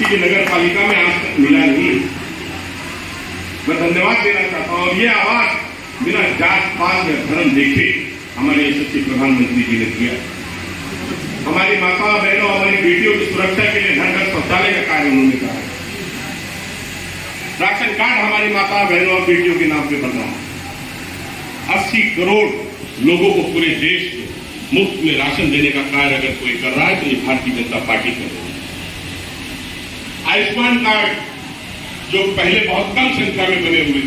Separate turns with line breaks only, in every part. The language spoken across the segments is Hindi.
की नगर पालिका में आज तक मिला नहीं। मैं धन्यवाद देना चाहता हूं। और ये आवाज बिना जात पात या धर्म देखे हमारे यशस्वी प्रधानमंत्री जी ने किया। हमारी माता बहनों, हमारी बेटियों की सुरक्षा के लिए घर घर शौचालय का कार्य उन्होंने कहा। राशन कार्ड हमारी माता बहनों और बेटियों के नाम पे बन रहा है। 80 करोड़ लोगों को पूरे देश में मुफ्त में राशन देने का कार्य अगर कोई कर रहा है तो ये भारतीय जनता पार्टी कर रही है। आयुष्मान कार्ड जो पहले बहुत कम संख्या में बने हुए,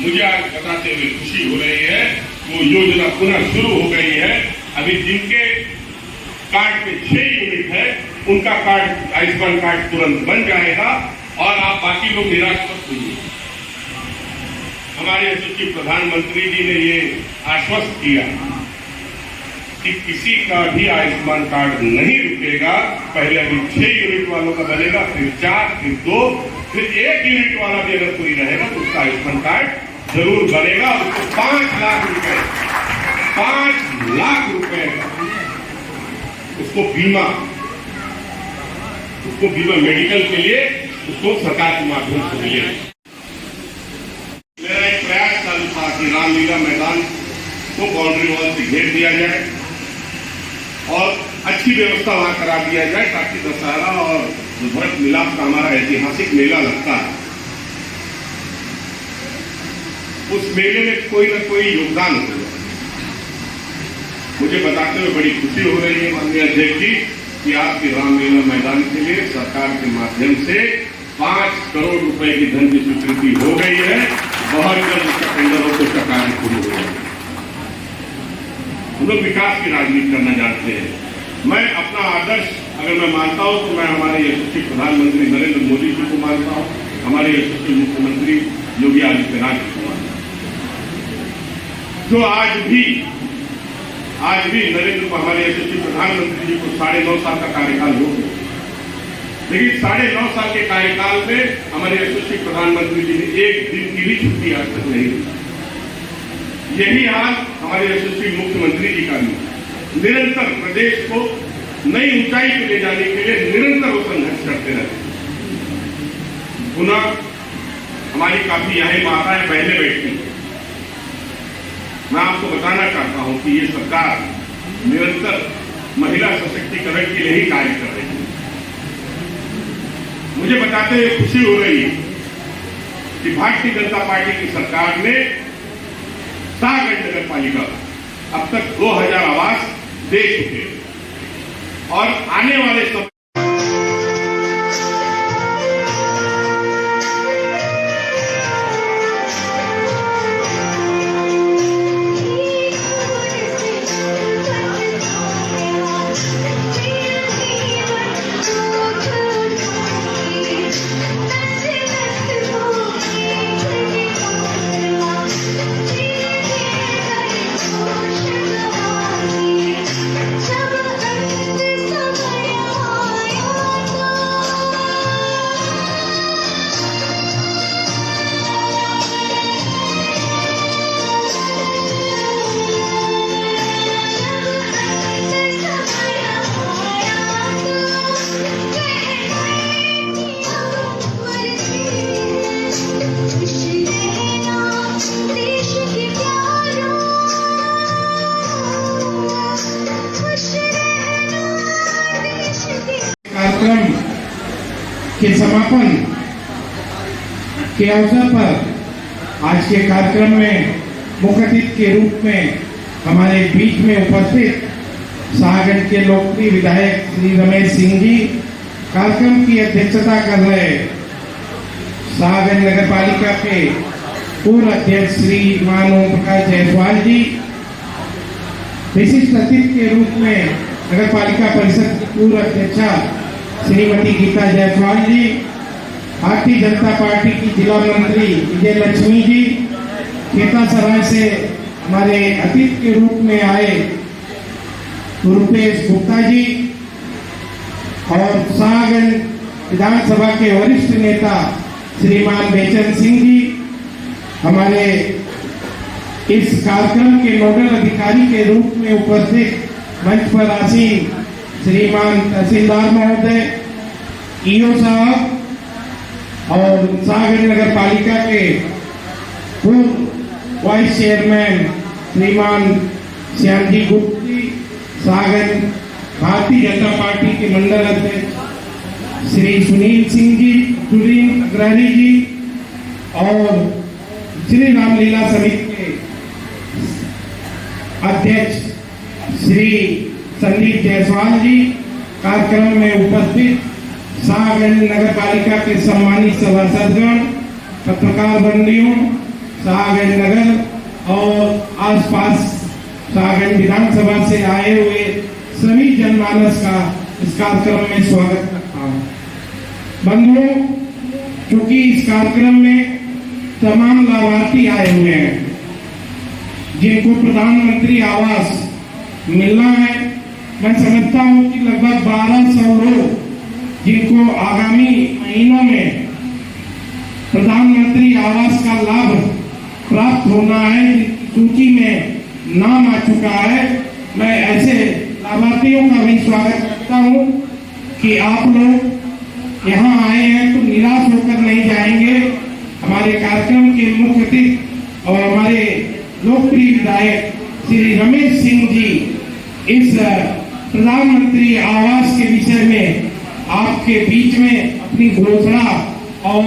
मुझे आज बताते हुए खुशी हो रही है, वो योजना पुनः शुरू हो गई है। अभी जिनके कार्ड में 6 यूनिट है उनका कार्ड, आयुष्मान कार्ड तुरंत बन जाएगा और आप बाकी लोग निराश मत होइए। हमारे यशस्वी प्रधानमंत्री जी ने ये आश्वस्त किया कि किसी का भी आयुष्मान कार्ड नहीं रुकेगा। पहले अभी 6 यूनिट वालों का बनेगा, फिर 4, फिर 2, फिर 1 यूनिट वाला भी अगर कोई रहेगा तो उसका आयुष्मान कार्ड जरूर बनेगा। उसको 5 लाख रुपए, 5 लाख रुपए उसको बीमा मेडिकल के लिए उसको सरकार के माध्यम से मिले। मेरा एक प्रयास चालू था कि रामलीला मैदान को बाउंड्री वॉल से घेर दिया जाए और अच्छी व्यवस्था वहां करा दिया जाए ताकि दशहरा और भरत मिलाप का हमारा ऐतिहासिक मेला लगता है, उस मेले में कोई न कोई योगदान हो। मुझे बताते हुए बड़ी खुशी हो रही है माननीय अध्यक्ष जी कि आपके रामलीला मैदान के लिए सरकार के माध्यम से 5 करोड़ रुपए की धन की स्वीकृति हो गई है। बहुत जल्द उसका टेंडर और उसका कार्य शुरू हो जाएगा। हम लोग विकास की राजनीति करना जानते हैं। मैं अपना आदर्श अगर मैं मानता हूं तो मैं हमारे यशस्वी प्रधानमंत्री नरेंद्र मोदी जी को मानता हूं, हमारे यशस्वी मुख्यमंत्री योगी आदित्यनाथ जी को मानता हूं, जो आज भी हमारे यशस्वी प्रधानमंत्री जी को 9.5 साल का कार्यकाल हो गया, लेकिन 9.5 साल के कार्यकाल में हमारे यशस्वी प्रधानमंत्री जी ने एक दिन की भी छुट्टी आज तक नहीं दी। यही हाल हमारे यशस्वी मुख्यमंत्री जी का भी। निरंतर प्रदेश को नई ऊंचाई पे ले जाने के लिए निरंतर वो संघर्ष करते रहते। पुनः हमारी काफी यही माताएं पहले बैठती। मैं आपको बताना चाहता हूं कि ये सरकार निरंतर महिला सशक्तिकरण के लिए ही कार्य कर रही है। मुझे बताते हुए खुशी हो रही है कि भारतीय जनता पार्टी की सरकार ने शाहगंज नगर पालिका अब तक 2000 आवास दे चुके और आने वाले समय
कार्यक्रम के समापन के अवसर पर आज के कार्यक्रम में मुख्य अतिथि के रूप में हमारे बीच में उपस्थित शाहगंज के लोकप्रिय विधायक श्री रमेश सिंह जी, कार्यक्रम की अध्यक्षता कर रहे शाहगंज नगर पालिका के पूर्व अध्यक्ष श्री ओम प्रकाश जायसवाल जी, विशिष्ट अतिथि के रूप में नगर पालिका परिषद की पूर्व अध्यक्षा श्रीमती गीता जायसवाल जी, भारतीय जनता पार्टी की जिला मंत्री विजय लक्ष्मी जी, खेता सराय से हमारे अतिथि के रूप में आए रुपेश गुप्ता जी और शाहगंज विधानसभा के वरिष्ठ नेता श्रीमान बेचन सिंह जी, हमारे इस कार्यक्रम के नोडल अधिकारी के रूप में उपस्थित मंच पर आसीन श्रीमान तहसीलदार महोदय, ईओ साहब और सागर नगर पालिका के पूर्व वाइस चेयरमैन श्रीमान श्याम जी गुप्ती, सागर भारतीय जनता पार्टी के मंडल अध्यक्ष श्री सुनील सिंह जी, सुनील अग्रहरी जी और श्री रामलीला समिति के अध्यक्ष श्री संदीप जायसवाल जी, कार्यक्रम में उपस्थित सागर नगर पालिका के सम्मानित सभासदगण, पत्रकार बंधुओं, सागर नगर और आसपास सागर विधानसभा से आए हुए सभी जनमानस का इस कार्यक्रम में स्वागत करता हूँ। बंधुओं, चूंकि इस कार्यक्रम में तमाम लाभार्थी आए हुए हैं जिनको प्रधानमंत्री आवास मिलना है, मैं समझता हूँ कि लगभग 1200 लोग जिनको आगामी महीनों में प्रधानमंत्री आवास का लाभ प्राप्त होना है, जिनकी सूची में नाम आ चुका है, मैं ऐसे लाभार्थियों का भी स्वागत करता हूं कि आप लोग यहाँ आए हैं तो निराश होकर नहीं जाएंगे। हमारे कार्यक्रम के मुख्य अतिथि और हमारे लोकप्रिय विधायक श्री रमेश सिंह जी इस प्रधानमंत्री आवास के विषय में आपके बीच में अपनी घोषणा और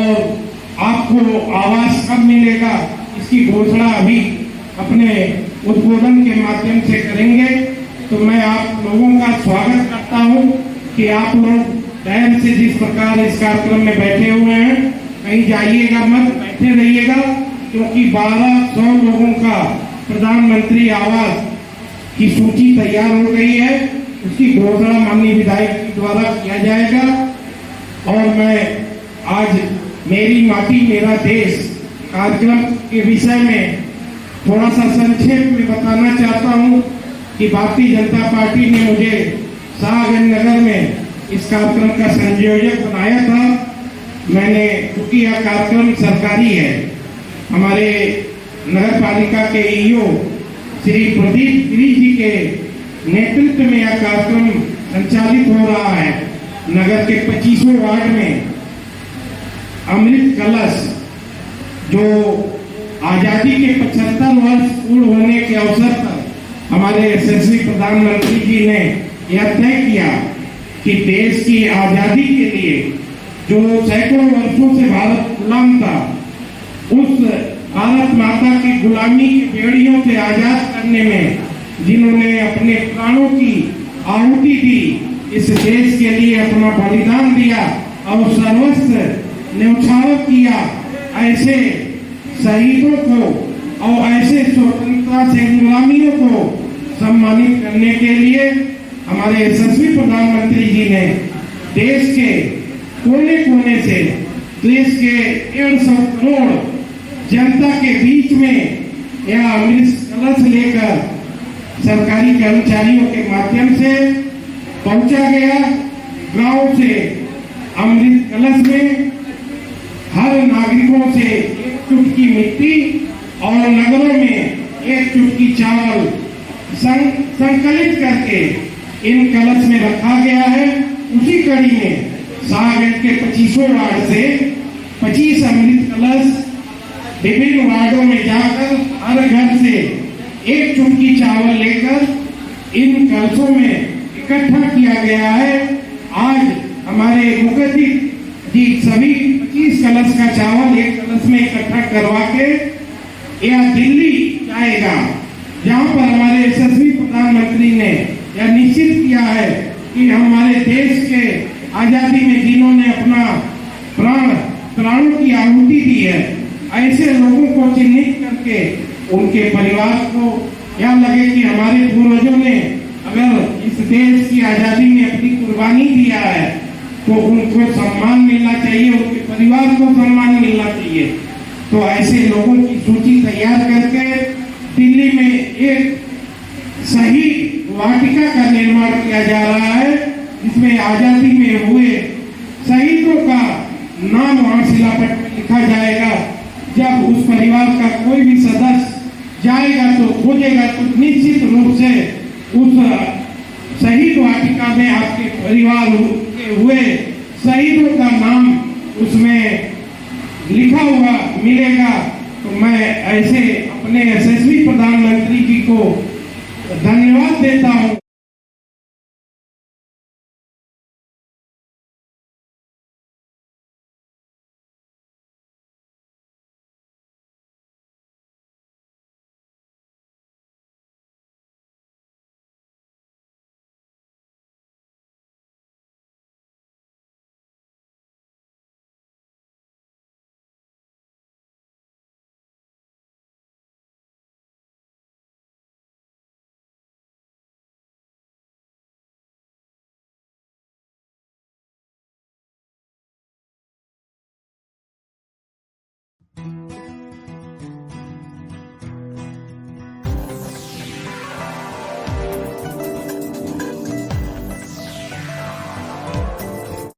आपको आवास कब मिलेगा इसकी घोषणा अभी अपने उद्बोधन के माध्यम से करेंगे। तो मैं आप लोगों का स्वागत करता हूं कि आप लोग धैर्य से जिस प्रकार इस कार्यक्रम में बैठे हुए हैं, कहीं जाइएगा मत, बैठे रहिएगा, क्योंकि 1200 लोगों का प्रधानमंत्री आवास की सूची तैयार हो गई है, उसकी घोषणा माननीय विधायक के द्वारा किया जाएगा। और मैं आज मेरी माटी मेरा देश कार्यक्रम के विषय में थोड़ा सा संक्षेप में बताना चाहता हूं कि भारतीय जनता पार्टी ने मुझे सागर नगर में इस कार्यक्रम का संयोजक बनाया था। मैंने, क्योंकि यह कार्यक्रम सरकारी है, हमारे नगर पालिका के ईओ श्री प्रदीप गिरी जी के नेतृत्व में यह कार्यक्रम संचालित हो रहा है। नगर के 25वें वार्ड में अमृत कलश, जो आजादी के 75 वर्ष पूर्ण होने के अवसर पर हमारे यशस्वी प्रधानमंत्री जी ने यह तय किया कि देश की आजादी के लिए जो सैकड़ों वर्षों से भारत गुलाम था, उस भारत माता की गुलामी की बेड़ियों से आजाद करने में जिन्होंने अपने प्राणों की आहुति दी, इस देश के लिए अपना बलिदान दिया और सर्वस्व न्यौछावर किया, ऐसे शहीदों को और ऐसे स्वतंत्रता सेनानियों को सम्मानित करने के लिए हमारे यशस्वी प्रधानमंत्री जी ने देश के कोने कोने से देश के 150 करोड़ जनता के बीच में यह अमृत कलश लेकर सरकारी कर्मचारियों के माध्यम से पहुंचा गया। गांव से अमृत कलश में हर नागरिकों से एक चुटकी मिट्टी और नगरों में एक चुटकी चावल संकलित करके इन कलश में रखा गया है। उसी कड़ी में सागर के 25वें वार्ड से 25 अमृत कलश विभिन्न वार्डों में जाकर हर घर से एक चुटकी चावल लेकर इन कलशों में इकट्ठा किया गया है। आज हमारे मुखर्जी जी सभी 25 कलश का चावल एक कलश में इकट्ठा करवा के यह दिल्ली जाएगा, जहां पर हमारे यशस्वी प्रधानमंत्री ने यह निश्चित किया है कि हमारे देश के आजादी में जिन्होंने अपना प्राणों की आहुति दी है, ऐसे लोगों को चिन्हित करके उनके परिवार को यह लगे कि हमारे पूर्वजों ने अगर इस देश की आजादी में अपनी कुर्बानी दिया है तो उनको सम्मान मिलना चाहिए, उनके परिवार को सम्मान मिलना चाहिए। तो ऐसे लोगों की सूची तैयार करके दिल्ली में एक शहीद वाटिका का निर्माण किया जा रहा है, जिसमें आजादी में हुए शहीदों का नाम वहां शिलापट में लिखा जाएगा। जब उस परिवार का कोई भी सदस्य जाएगा तो खोजेगा तो निश्चित रूप से उस शहीद वाटिका में आपके परिवार के हुए शहीदों का नाम उसमें लिखा हुआ मिलेगा, तो मैं ऐसे अपने यशस्वी प्रधानमंत्री जी को धन्यवाद देता हूं।